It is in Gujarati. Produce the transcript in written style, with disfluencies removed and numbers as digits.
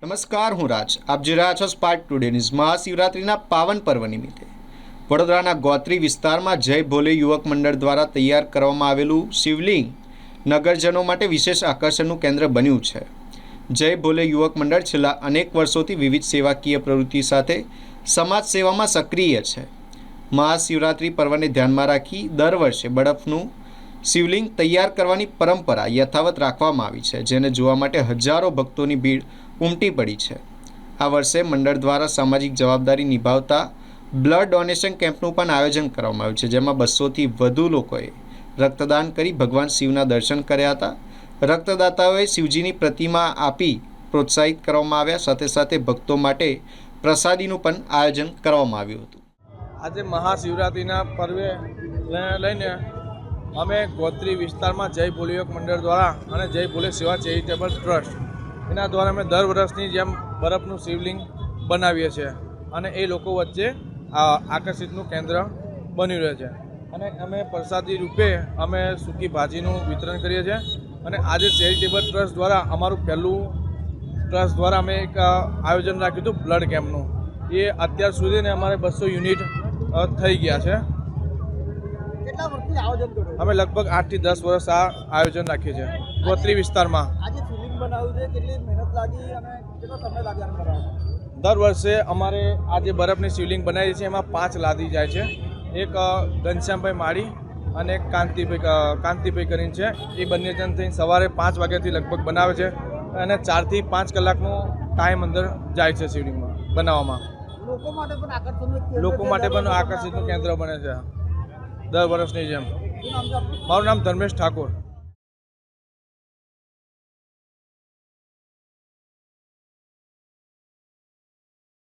નમસ્કાર, હું રાજ. આપ જોઈ રહ્યા છો સ્પાર્ક ટુડે ન્યૂઝ. મહાશિવરાત્રિના પાવન પર્વ નિમિત્તે વડોદરાના ગોત્રી વિસ્તારમાં જય ભોલે યુવક મંડળ દ્વારા તૈયાર કરવામાં આવેલું શિવલિંગ નગરજનો માટે વિશેષ આકર્ષણનું કેન્દ્ર બન્યું છે. જય ભોલે યુવક મંડળ છેલ્લા અનેક વર્ષોથી વિવિધ સેવાકીય પ્રવૃત્તિ સાથે સમાજ સેવામાં સક્રિય છે. મહાશિવરાત્રિ પર્વને ધ્યાનમાં રાખી દર વર્ષે બરફનું શિવલિંગ તૈયાર કરવાની પરંપરા યથાવત રાખવામાં આવી છે, જેને જોવા માટે હજારો ભક્તોની ભીડ ઉમટી પડી છે. આ વર્ષે મંડળ દ્વારા સામાજિક જવાબદારી નિભાવતા બ્લડ ડોનેશન કેમ્પનું પણ આયોજન કરવામાં આવ્યું છે, જેમાં 200થી વધુ લોકોએ રક્તદાન કરી ભગવાન શિવના દર્શન કર્યા હતા. રક્તદાતાઓએ શિવજીની પ્રતિમા આપી પ્રોત્સાહિત કરવામાં આવ્યા. સાથે સાથે ભક્તો માટે પ્રસાદીનું પણ આયોજન કરવામાં આવ્યું હતું. આજે મહાશિવરાત્રિના પર્વે લઈને અમે ગોત્રી વિસ્તારમાં જય ભોલે યુવક મંડળ દ્વારા અને જય ભોલે સેવા ચેરિટેબલ ટ્રસ્ટ એના દ્વારા અમે દર વર્ષની જેમ બરફનું શિવલિંગ બનાવીએ છીએ અને એ લોકો વચ્ચે આકર્ષિતનું કેન્દ્ર બની રહે છે. અને અમે પ્રસાદી રૂપે અમે સૂકી ભાજીનું વિતરણ કરીએ છીએ. અને આજે ચેરિટેબલ ટ્રસ્ટ દ્વારા અમારું પહેલું ટ્રસ્ટ દ્વારા અમે એક આયોજન રાખ્યું હતું બ્લડ કેમ્પનું. એ અત્યાર સુધીને અમારે 200 યુનિટ થઈ ગયા છે. કેટલા વર્ષથી આયોજન કરો? અમે લગભગ 8 થી 10 વર્ષ આ આયોજન રાખીએ છીએ ગોત્રી વિસ્તારમાં. આજે ફિલિંગ બનાવ્યું છે, કેટલી મહેનત લાગી અને કેટલો સમય લાગ્યો આને બનાવવામાં? દર વર્ષે અમારે આ જે બરફની શિવલિંગ બનાવીએ છીએ એમાં 5 લાદી જાય છે. એક ઘનશ્યામભાઈ માળી અને એક કાંતિભાઈ કરીને છે. એ બંને જણ થઈને સવારે 5 વાગ્યાથી લગભગ બનાવે છે અને 4 થી 5 કલાકનો ટાઈમ અંદર જાય છે શિવલિંગમાં બનાવવામાં. લોકો માટે પણ આકર્ષણનું કેન્દ્ર લોકો છે. માટે પણ આકર્ષિતનું કેન્દ્ર બને છે દર વર્ષની જેમ. શું નામ છે આપનું? મારું નામ ધર્મેશ ઠાકોર.